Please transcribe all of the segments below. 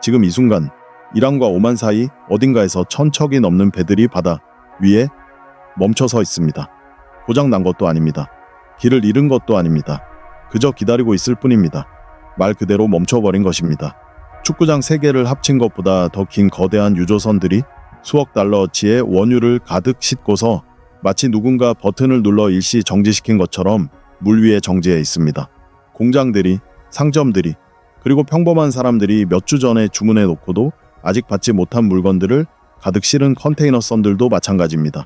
지금 이 순간 이란과 오만 사이 어딘가에서 1,000척이 넘는 배들이 바다 위에 멈춰 서 있습니다. 고장 난 것도 아닙니다. 길을 잃은 것도 아닙니다. 그저 기다리고 있을 뿐입니다. 말 그대로 멈춰버린 것입니다. 축구장 3개를 합친 것보다 더 긴 거대한 유조선들이 수억 달러어치의 원유를 가득 싣고서 마치 누군가 버튼을 눌러 일시 정지시킨 것처럼 물 위에 정지해 있습니다. 공장들이, 상점들이, 그리고 평범한 사람들이 몇 주 전에 주문해 놓고도 아직 받지 못한 물건들을 가득 실은 컨테이너선들도 마찬가지입니다.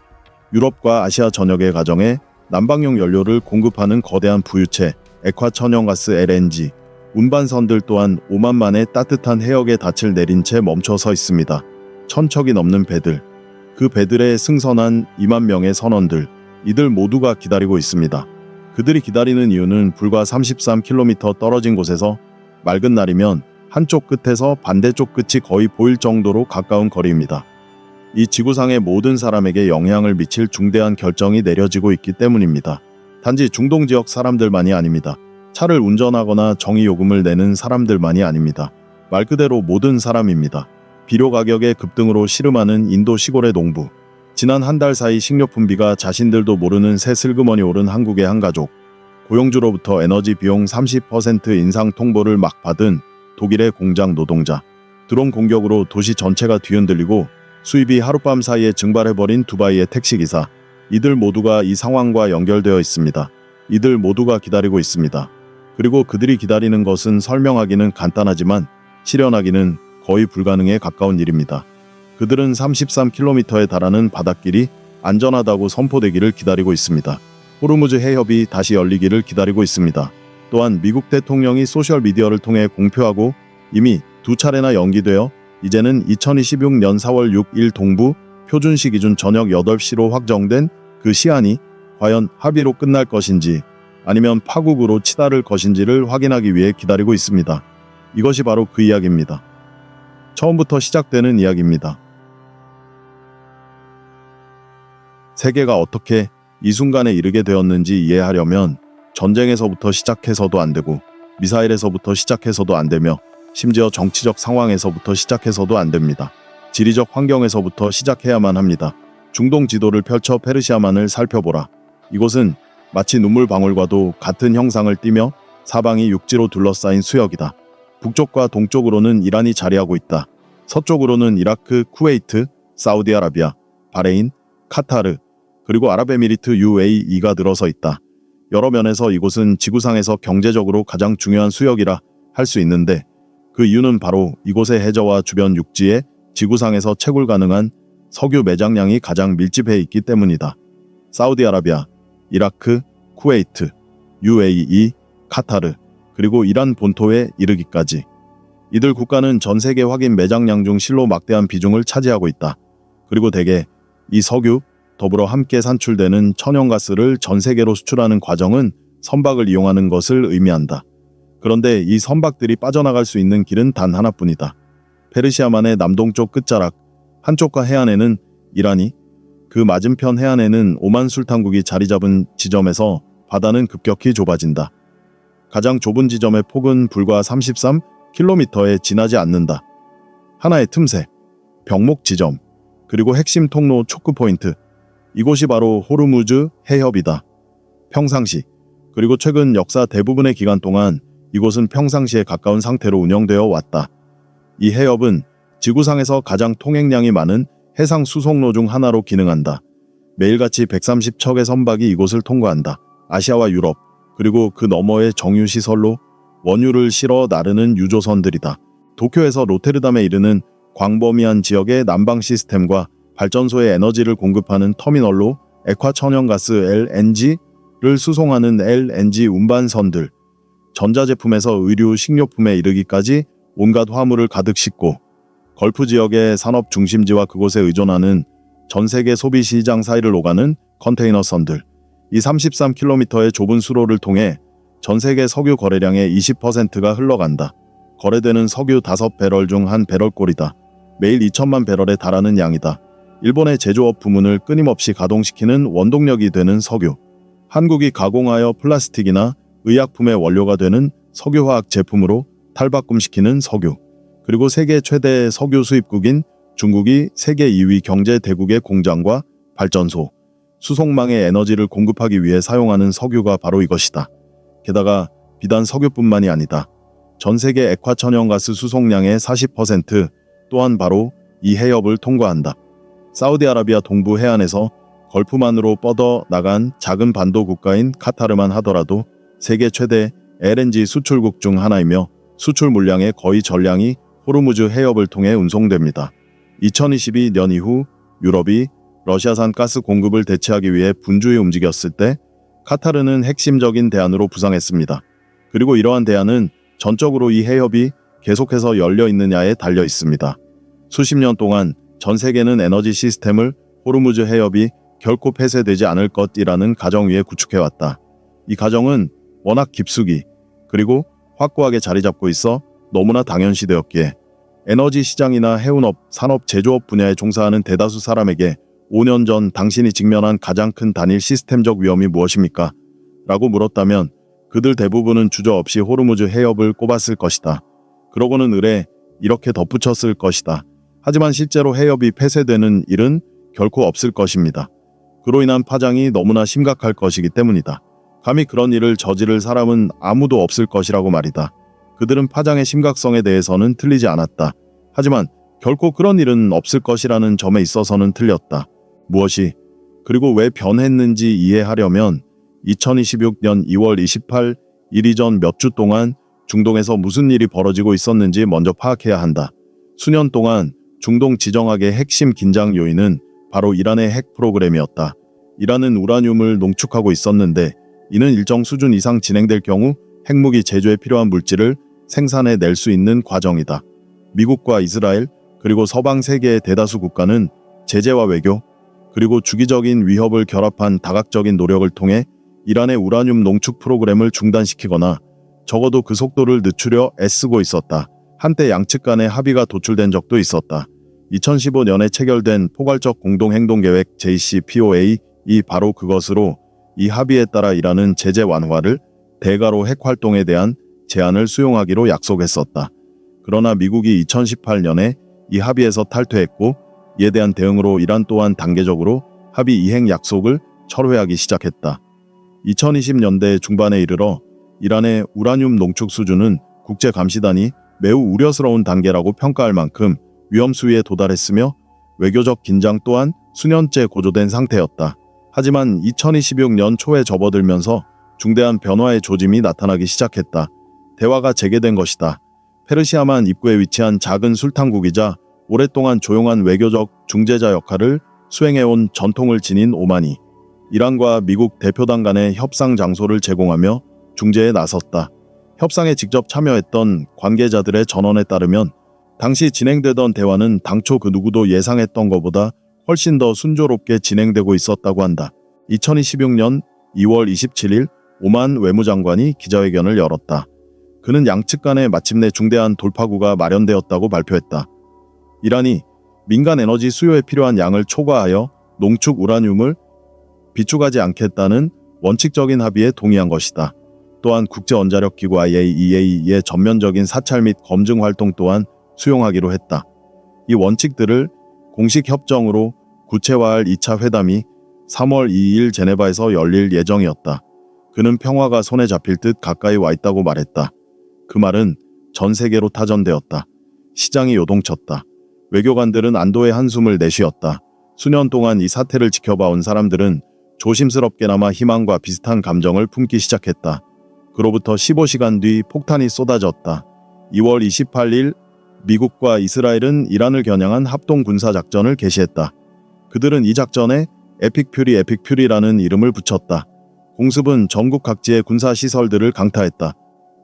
유럽과 아시아 전역의 가정에 난방용 연료를 공급하는 거대한 부유체, 액화 천연가스 LNG, 운반선들 또한 오만만의 따뜻한 해역에 닻을 내린 채 멈춰 서 있습니다. 1,000척이 넘는 배들, 그 배들에 승선한 2만 명의 선원들, 이들 모두가 기다리고 있습니다. 그들이 기다리는 이유는 불과 33km 떨어진 곳에서 맑은 날이면 한쪽 끝에서 반대쪽 끝이 거의 보일 정도로 가까운 거리입니다. 이 지구상의 모든 사람에게 영향을 미칠 중대한 결정이 내려지고 있기 때문입니다. 단지 중동 지역 사람들만이 아닙니다. 차를 운전하거나 정의요금을 내는 사람들만이 아닙니다. 말 그대로 모든 사람입니다. 비료 가격의 급등으로 시름하는 인도 시골의 농부, 지난 한 달 사이 식료품비가 자신들도 모르는 새 슬그머니 오른 한국의 한 가족, 고용주로부터 에너지 비용 30% 인상 통보를 막 받은 독일의 공장 노동자, 드론 공격으로 도시 전체가 뒤흔들리고 수입이 하룻밤 사이에 증발해버린 두바이의 택시기사, 이들 모두가 이 상황과 연결되어 있습니다. 이들 모두가 기다리고 있습니다. 그리고 그들이 기다리는 것은 설명하기는 간단하지만 실현하기는 거의 불가능에 가까운 일입니다. 그들은 33km에 달하는 바닷길이 안전하다고 선포되기를 기다리고 있습니다. 호르무즈 해협이 다시 열리기를 기다리고 있습니다. 또한 미국 대통령이 소셜미디어를 통해 공표하고 이미 2차례나 연기되어 이제는 2026년 4월 6일 동부 표준시 기준 저녁 8시로 확정된 그 시한이 과연 합의로 끝날 것인지 아니면 파국으로 치달을 것인지를 확인하기 위해 기다리고 있습니다. 이것이 바로 그 이야기입니다. 처음부터 시작되는 이야기입니다. 세계가 어떻게 이 순간에 이르게 되었는지 이해하려면 전쟁에서부터 시작해서도 안 되고 미사일에서부터 시작해서도 안 되며 심지어 정치적 상황에서부터 시작해서도 안 됩니다. 지리적 환경에서부터 시작해야만 합니다. 중동 지도를 펼쳐 페르시아만을 살펴보라. 이곳은 마치 눈물방울과도 같은 형상을 띠며 사방이 육지로 둘러싸인 수역이다. 북쪽과 동쪽으로는 이란이 자리하고 있다. 서쪽으로는 이라크, 쿠웨이트, 사우디아라비아, 바레인, 카타르, 그리고 아랍에미리트 UAE가 늘어서 있다. 여러 면에서 이곳은 지구상에서 경제적으로 가장 중요한 수역이라 할 수 있는데 그 이유는 바로 이곳의 해저와 주변 육지에 지구상에서 채굴 가능한 석유 매장량이 가장 밀집해 있기 때문이다. 사우디아라비아, 이라크, 쿠웨이트, UAE, 카타르, 그리고 이란 본토에 이르기까지. 이들 국가는 전 세계 확인 매장량 중 실로 막대한 비중을 차지하고 있다. 그리고 대개 이 석유, 더불어 함께 산출되는 천연가스를 전 세계로 수출하는 과정은 선박을 이용하는 것을 의미한다. 그런데 이 선박들이 빠져나갈 수 있는 길은 단 하나뿐이다. 페르시아만의 남동쪽 끝자락, 한쪽과 해안에는 이란이, 그 맞은편 해안에는 오만 술탄국이 자리 잡은 지점에서 바다는 급격히 좁아진다. 가장 좁은 지점의 폭은 불과 33km에 지나지 않는다. 하나의 틈새, 병목 지점, 그리고 핵심 통로 초크포인트, 이곳이 바로 호르무즈 해협이다. 평상시, 그리고 최근 역사 대부분의 기간 동안 이곳은 평상시에 가까운 상태로 운영되어 왔다. 이 해협은 지구상에서 가장 통행량이 많은 해상 수송로 중 하나로 기능한다. 매일같이 130척의 선박이 이곳을 통과한다. 아시아와 유럽, 그리고 그 너머의 정유시설로 원유를 실어 나르는 유조선들이다. 도쿄에서 로테르담에 이르는 광범위한 지역의 난방 시스템과 발전소에 에너지를 공급하는 터미널로 액화 천연가스 LNG를 수송하는 LNG 운반선들, 전자제품에서 의류, 식료품에 이르기까지 온갖 화물을 가득 싣고 걸프 지역의 산업 중심지와 그곳에 의존하는 전 세계 소비 시장 사이를 오가는 컨테이너선들, 이 33km의 좁은 수로를 통해 전 세계 석유 거래량의 20%가 흘러간다. 거래되는 석유 5배럴 중 한 배럴꼴이다. 매일 2천만 배럴에 달하는 양이다. 일본의 제조업 부문을 끊임없이 가동시키는 원동력이 되는 석유. 한국이 가공하여 플라스틱이나 의약품의 원료가 되는 석유화학 제품으로 탈바꿈시키는 석유. 그리고 세계 최대 석유 수입국인 중국이 세계 2위 경제 대국의 공장과 발전소, 수송망에 에너지를 공급하기 위해 사용하는 석유가 바로 이것이다. 게다가 비단 석유뿐만이 아니다. 전 세계 액화천연가스 수송량의 40% 또한 바로 이 해협을 통과한다. 사우디아라비아 동부 해안에서 걸프만으로 뻗어 나간 작은 반도 국가인 카타르만 하더라도 세계 최대 LNG 수출국 중 하나이며 수출 물량의 거의 전량이 호르무즈 해협을 통해 운송됩니다. 2022년 이후 유럽이 러시아산 가스 공급을 대체하기 위해 분주히 움직였을 때 카타르는 핵심적인 대안으로 부상했습니다. 그리고 이러한 대안은 전적으로 이 해협이 계속해서 열려 있느냐에 달려 있습니다. 수십 년 동안 전 세계는 에너지 시스템을 호르무즈 해협이 결코 폐쇄되지 않을 것이라는 가정 위에 구축해왔다. 이 가정은 워낙 깊숙이 그리고 확고하게 자리 잡고 있어 너무나 당연시되었기에 에너지 시장이나 해운업, 산업, 제조업 분야에 종사하는 대다수 사람에게 5년 전 당신이 직면한 가장 큰 단일 시스템적 위험이 무엇입니까? 라고 물었다면 그들 대부분은 주저없이 호르무즈 해협을 꼽았을 것이다. 그러고는 을에 이렇게 덧붙였을 것이다. 하지만 실제로 해협이 폐쇄되는 일은 결코 없을 것입니다. 그로 인한 파장이 너무나 심각할 것이기 때문이다. 감히 그런 일을 저지를 사람은 아무도 없을 것이라고 말이다. 그들은 파장의 심각성에 대해서는 틀리지 않았다. 하지만 결코 그런 일은 없을 것이라는 점에 있어서는 틀렸다. 무엇이 그리고 왜 변했는지 이해하려면 2026년 2월 28일 이전 몇 주 동안 중동에서 무슨 일이 벌어지고 있었는지 먼저 파악해야 한다. 수년 동안 중동 지정학의 핵심 긴장 요인은 바로 이란의 핵 프로그램이었다. 이란은 우라늄을 농축하고 있었는데 이는 일정 수준 이상 진행될 경우 핵무기 제조에 필요한 물질을 생산해낼 수 있는 과정이다. 미국과 이스라엘 그리고 서방 세계의 대다수 국가는 제재와 외교 그리고 주기적인 위협을 결합한 다각적인 노력을 통해 이란의 우라늄 농축 프로그램을 중단시키거나 적어도 그 속도를 늦추려 애쓰고 있었다. 한때 양측 간의 합의가 도출된 적도 있었다. 2015년에 체결된 포괄적 공동행동계획 JCPOA 이 바로 그것으로 이 합의에 따라 이란은 제재 완화를 대가로 핵 활동에 대한 제한을 수용하기로 약속했었다. 그러나 미국이 2018년에 이 합의에서 탈퇴했고 이에 대한 대응으로 이란 또한 단계적으로 합의 이행 약속을 철회하기 시작했다. 2020년대 중반에 이르러 이란의 우라늄 농축 수준은 국제감시단이 매우 우려스러운 단계라고 평가할 만큼 위험 수위에 도달했으며 외교적 긴장 또한 수년째 고조된 상태였다. 하지만 2026년 초에 접어들면서 중대한 변화의 조짐이 나타나기 시작했다. 대화가 재개된 것이다. 페르시아만 입구에 위치한 작은 술탄국이자 오랫동안 조용한 외교적 중재자 역할을 수행해온 전통을 지닌 오만이 이란과 미국 대표단 간의 협상 장소를 제공하며 중재에 나섰다. 협상에 직접 참여했던 관계자들의 전언에 따르면 당시 진행되던 대화는 당초 그 누구도 예상했던 것보다 훨씬 더 순조롭게 진행되고 있었다고 한다. 2026년 2월 27일 오만 외무장관이 기자회견을 열었다. 그는 양측 간에 마침내 중대한 돌파구가 마련되었다고 발표했다. 이란이 민간 에너지 수요에 필요한 양을 초과하여 농축 우라늄을 비축하지 않겠다는 원칙적인 합의에 동의한 것이다. 또한 국제원자력기구 IAEA의 전면적인 사찰 및 검증 활동 또한 수용하기로 했다. 이 원칙들을 공식 협정으로 구체화할 2차 회담이 3월 2일 제네바에서 열릴 예정이었다. 그는 평화가 손에 잡힐 듯 가까이 와 있다고 말했다. 그 말은 전 세계로 타전되었다. 시장이 요동쳤다. 외교관들은 안도의 한숨을 내쉬었다. 수년 동안 이 사태를 지켜봐온 사람들은 조심스럽게나마 희망과 비슷한 감정을 품기 시작했다. 그로부터 15시간 뒤 폭탄이 쏟아졌다. 2월 28일 미국과 이스라엘은 이란을 겨냥한 합동 군사작전을 개시했다. 그들은 이 작전에 에픽퓨리라는 이름을 붙였다. 공습은 전국 각지의 군사시설들을 강타했다.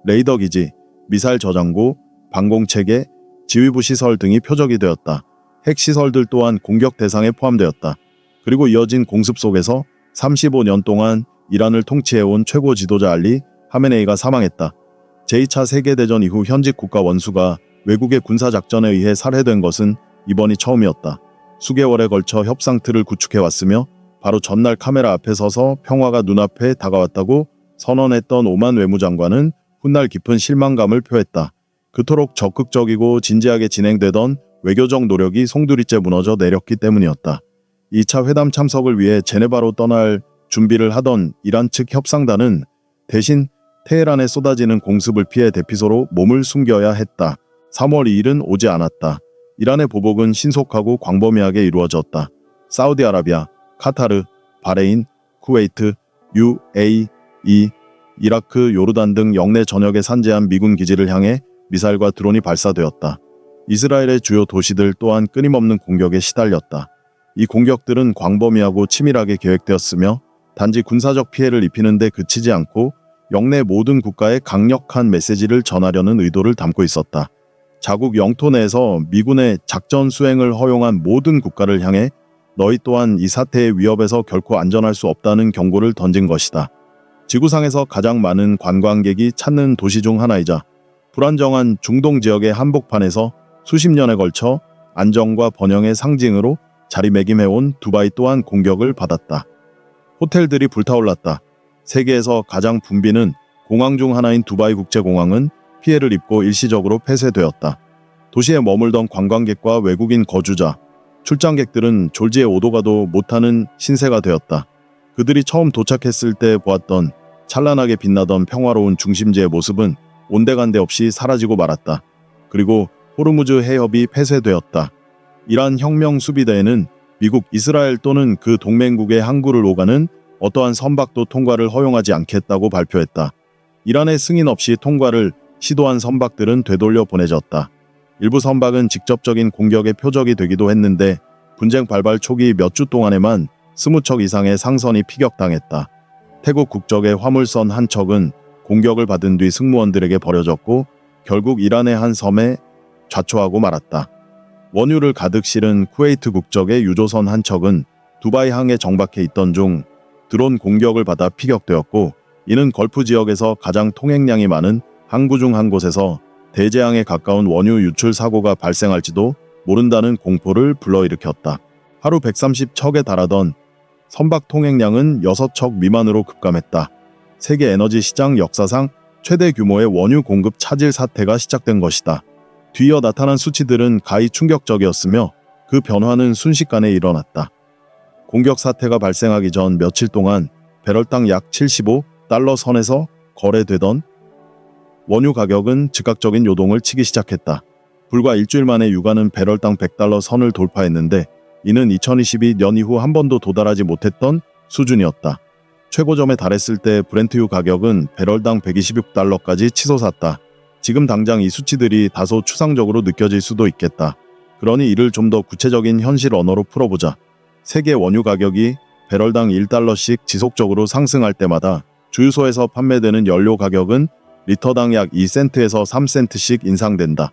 레이더 기지, 미사일 저장고, 방공체계, 지휘부 시설 등이 표적이 되었다. 핵시설들 또한 공격 대상에 포함되었다. 그리고 이어진 공습 속에서 35년 동안 이란을 통치해온 최고 지도자 알리 하메네이가 사망했다. 제2차 세계대전 이후 현직 국가 원수가 외국의 군사작전에 의해 살해된 것은 이번이 처음이었다. 수개월에 걸쳐 협상 틀을 구축해왔으며 바로 전날 카메라 앞에 서서 평화가 눈앞에 다가왔다고 선언했던 오만 외무장관은 훗날 깊은 실망감을 표했다. 그토록 적극적이고 진지하게 진행되던 외교적 노력이 송두리째 무너져 내렸기 때문이었다. 2차 회담 참석을 위해 제네바로 떠날 준비를 하던 이란 측 협상단은 대신 테헤란에 쏟아지는 공습을 피해 대피소로 몸을 숨겨야 했다. 3월 2일은 오지 않았다. 이란의 보복은 신속하고 광범위하게 이루어졌다. 사우디아라비아, 카타르, 바레인, 쿠웨이트, UAE, 이라크, 요르단 등 영내 전역에 산재한 미군 기지를 향해 미사일과 드론이 발사되었다. 이스라엘의 주요 도시들 또한 끊임없는 공격에 시달렸다. 이 공격들은 광범위하고 치밀하게 계획되었으며 단지 군사적 피해를 입히는 데 그치지 않고 영내 모든 국가에 강력한 메시지를 전하려는 의도를 담고 있었다. 자국 영토 내에서 미군의 작전 수행을 허용한 모든 국가를 향해 너희 또한 이 사태의 위협에서 결코 안전할 수 없다는 경고를 던진 것이다. 지구상에서 가장 많은 관광객이 찾는 도시 중 하나이자 불안정한 중동 지역의 한복판에서 수십 년에 걸쳐 안정과 번영의 상징으로 자리매김해온 두바이 또한 공격을 받았다. 호텔들이 불타올랐다. 세계에서 가장 붐비는 공항 중 하나인 두바이 국제공항은 피해를 입고 일시적으로 폐쇄되었다. 도시에 머물던 관광객과 외국인 거주자, 출장객들은 졸지에 오도 가도 못하는 신세가 되었다. 그들이 처음 도착했을 때 보았던 찬란하게 빛나던 평화로운 중심지의 모습은 온데간데 없이 사라지고 말았다. 그리고 호르무즈 해협이 폐쇄되었다. 이란 혁명 수비대에는 미국, 이스라엘 또는 그 동맹국의 항구를 오가는 어떠한 선박도 통과를 허용하지 않겠다고 발표했다. 이란의 승인 없이 통과를 시도한 선박들은 되돌려 보내졌다. 일부 선박은 직접적인 공격의 표적이 되기도 했는데 분쟁 발발 초기 몇 주 동안에만 20척 이상의 상선이 피격당했다. 태국 국적의 화물선 한 척은 공격을 받은 뒤 승무원들에게 버려졌고 결국 이란의 한 섬에 좌초하고 말았다. 원유를 가득 실은 쿠웨이트 국적의 유조선 한 척은 두바이 항에 정박해 있던 중 드론 공격을 받아 피격되었고 이는 걸프 지역에서 가장 통행량이 많은 항구 중 한 곳에서 대재앙에 가까운 원유 유출 사고가 발생할지도 모른다는 공포를 불러일으켰다. 하루 130척에 달하던 선박 통행량은 6척 미만으로 급감했다. 세계 에너지 시장 역사상 최대 규모의 원유 공급 차질 사태가 시작된 것이다. 뒤이어 나타난 수치들은 가히 충격적이었으며 그 변화는 순식간에 일어났다. 공격 사태가 발생하기 전 며칠 동안 배럴당 약 75달러 선에서 거래되던 원유 가격은 즉각적인 요동을 치기 시작했다. 불과 일주일 만에 유가는 배럴당 100달러 선을 돌파했는데 이는 2022년 이후 한 번도 도달하지 못했던 수준이었다. 최고점에 달했을 때 브렌트유 가격은 배럴당 126달러까지 치솟았다. 지금 당장 이 수치들이 다소 추상적으로 느껴질 수도 있겠다. 그러니 이를 좀 더 구체적인 현실 언어로 풀어보자. 세계 원유 가격이 배럴당 1달러씩 지속적으로 상승할 때마다 주유소에서 판매되는 연료 가격은 리터당 약 2센트에서 3센트씩 인상된다.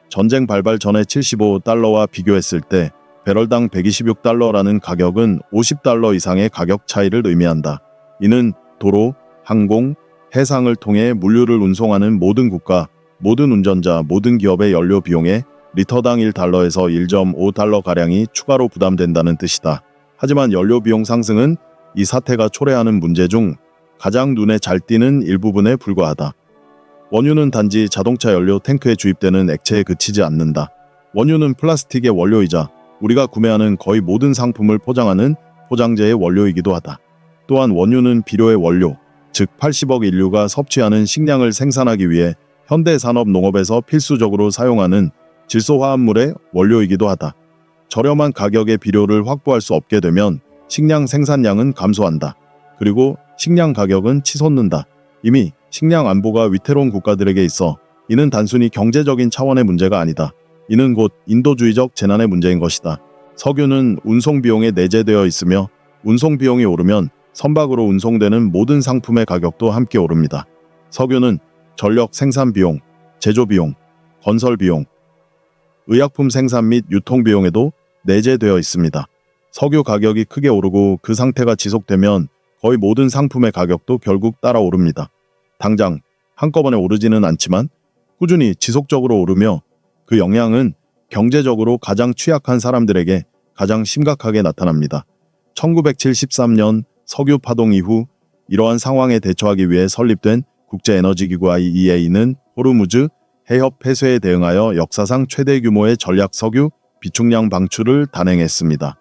전쟁 발발 전의 75달러와 비교했을 때 배럴당 126달러라는 가격은 50달러 이상의 가격 차이를 의미한다. 이는 도로, 항공, 해상을 통해 물류를 운송하는 모든 국가, 모든 운전자, 모든 기업의 연료 비용에 리터당 1달러에서 1.5달러가량이 추가로 부담된다는 뜻이다. 하지만 연료 비용 상승은 이 사태가 초래하는 문제 중 가장 눈에 잘 띄는 일부분에 불과하다. 원유는 단지 자동차 연료 탱크에 주입되는 액체에 그치지 않는다. 원유는 플라스틱의 원료이자 우리가 구매하는 거의 모든 상품을 포장하는 포장재의 원료이기도 하다. 또한 원유는 비료의 원료, 즉 80억 인류가 섭취하는 식량을 생산하기 위해 현대 산업 농업에서 필수적으로 사용하는 질소화합물의 원료이기도 하다. 저렴한 가격의 비료를 확보할 수 없게 되면 식량 생산량은 감소한다. 그리고 식량 가격은 치솟는다. 이미 식량 안보가 위태로운 국가들에게 있어 이는 단순히 경제적인 차원의 문제가 아니다. 이는 곧 인도주의적 재난의 문제인 것이다. 석유는 운송 비용에 내재되어 있으며 운송 비용이 오르면 선박으로 운송되는 모든 상품의 가격도 함께 오릅니다. 석유는 전력 생산 비용, 제조 비용, 건설 비용, 의약품 생산 및 유통 비용에도 내재되어 있습니다. 석유 가격이 크게 오르고 그 상태가 지속되면 거의 모든 상품의 가격도 결국 따라 오릅니다. 당장 한꺼번에 오르지는 않지만 꾸준히 지속적으로 오르며 그 영향은 경제적으로 가장 취약한 사람들에게 가장 심각하게 나타납니다. 1973년 석유 파동 이후 이러한 상황에 대처하기 위해 설립된 국제에너지기구 IEA는 호르무즈 해협 폐쇄에 대응하여 역사상 최대 규모의 전략 석유 비축량 방출을 단행했습니다.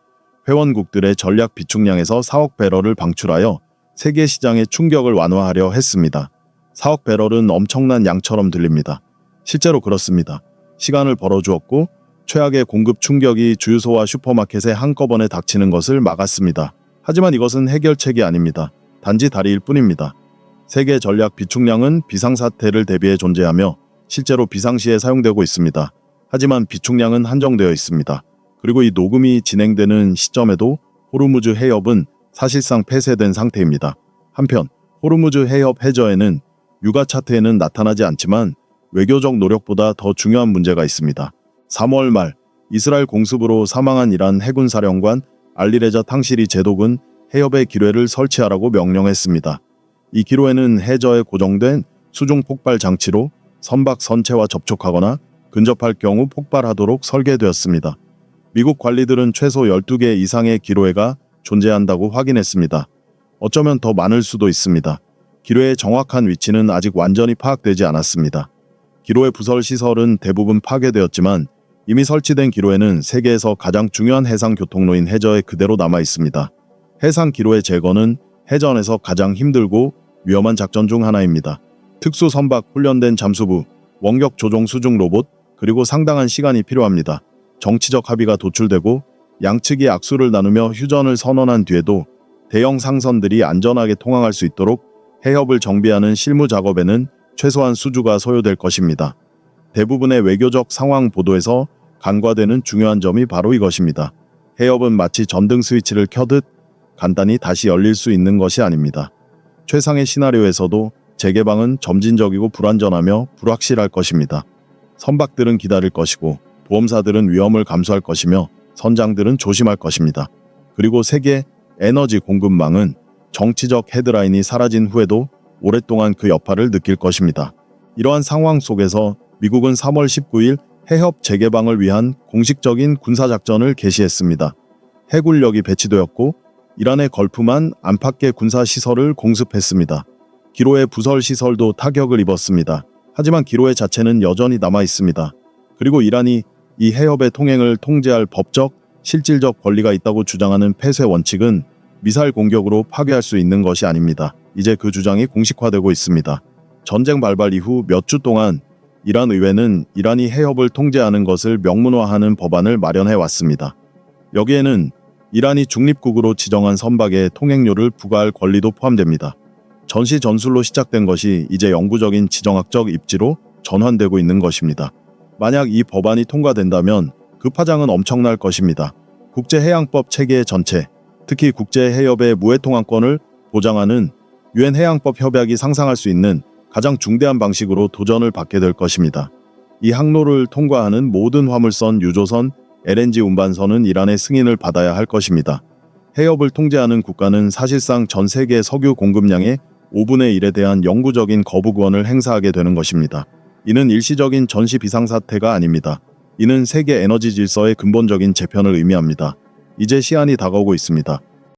회원국들의 전략 비축량에서 4억 배럴을 방출하여 세계 시장의 충격을 완화하려 했습니다. 4억 배럴은 엄청난 양처럼 들립니다. 실제로 그렇습니다. 시간을 벌어주었고 최악의 공급 충격이 주유소와 슈퍼마켓에 한꺼번에 닥치는 것을 막았습니다. 하지만 이것은 해결책이 아닙니다. 단지 다리일 뿐입니다. 세계 전략 비축량은 비상사태를 대비해 존재하며 실제로 비상시에 사용되고 있습니다. 하지만 비축량은 한정되어 있습니다. 그리고 이 녹음이 진행되는 시점에도 호르무즈 해협은 사실상 폐쇄된 상태입니다. 한편 호르무즈 해협 해저에는 유가 차트에는 나타나지 않지만 외교적 노력보다 더 중요한 문제가 있습니다. 3월 말 이스라엘 공습으로 사망한 이란 해군 사령관 알리레자 탕시리 제독은 해협에 기뢰를 설치하라고 명령했습니다. 이 기뢰는 해저에 고정된 수중 폭발 장치로 선박 선체와 접촉하거나 근접할 경우 폭발하도록 설계되었습니다. 미국 관리들은 최소 12개 이상의 기뢰가 존재한다고 확인했습니다. 어쩌면 더 많을 수도 있습니다. 기뢰의 정확한 위치는 아직 완전히 파악되지 않았습니다. 기뢰 부설 시설은 대부분 파괴되었지만 이미 설치된 기뢰는 세계에서 가장 중요한 해상 교통로인 해저에 그대로 남아 있습니다. 해상 기뢰 제거는 해전에서 가장 힘들고 위험한 작전 중 하나입니다. 특수 선박, 훈련된 잠수부, 원격 조종 수중 로봇, 그리고 상당한 시간이 필요합니다. 정치적 합의가 도출되고 양측이 악수를 나누며 휴전을 선언한 뒤에도 대형 상선들이 안전하게 통항할 수 있도록 해협을 정비하는 실무 작업에는 최소한 수주가 소요될 것입니다. 대부분의 외교적 상황 보도에서 간과되는 중요한 점이 바로 이것입니다. 해협은 마치 전등 스위치를 켜듯 간단히 다시 열릴 수 있는 것이 아닙니다. 최상의 시나리오에서도 재개방은 점진적이고 불안전하며 불확실할 것입니다. 선박들은 기다릴 것이고 보험사들은 위험을 감수할 것이며 선장들은 조심할 것입니다. 그리고 세계 에너지 공급망은 정치적 헤드라인이 사라진 후에도 오랫동안 그 여파를 느낄 것입니다. 이러한 상황 속에서 미국은 3월 19일 해협 재개방을 위한 공식적인 군사작전을 개시했습니다. 해군력이 배치되었고 이란의 걸프만 안팎의 군사시설을 공습했습니다. 기로의 부설 시설도 타격을 입었습니다. 하지만 기로의 자체는 여전히 남아 있습니다. 그리고 이란이 이 해협의 통행을 통제할 법적, 실질적 권리가 있다고 주장하는 폐쇄 원칙은 미사일 공격으로 파괴할 수 있는 것이 아닙니다. 이제 그 주장이 공식화되고 있습니다. 전쟁 발발 이후 몇 주 동안 이란 의회는 이란이 해협을 통제하는 것을 명문화하는 법안을 마련해 왔습니다. 여기에는 이란이 중립국으로 지정한 선박에 통행료를 부과할 권리도 포함됩니다. 전시 전술로 시작된 것이 이제 영구적인 지정학적 입지로 전환되고 있는 것입니다. 만약 이 법안이 통과된다면 그 파장은 엄청날 것입니다. 국제해양법 체계 전체, 특히 국제해협의 무해통항권을 보장하는 유엔 해양법 협약이 상상할 수 있는 가장 중대한 방식으로 도전을 받게 될 것입니다. 이 항로를 통과하는 모든 화물선, 유조선, LNG 운반선은 이란의 승인을 받아야 할 것입니다. 해협을 통제하는 국가는 사실상 전 세계 석유 공급량의 5분의 1에 대한 영구적인 거부권을 행사하게 되는 것입니다. 이는 일시적인 전시 비상사태가 아닙니다. 이는 세계 에너지 질서의 근본적인 재편을 의미합니다. 이제 시한이 다가오고 있습니다.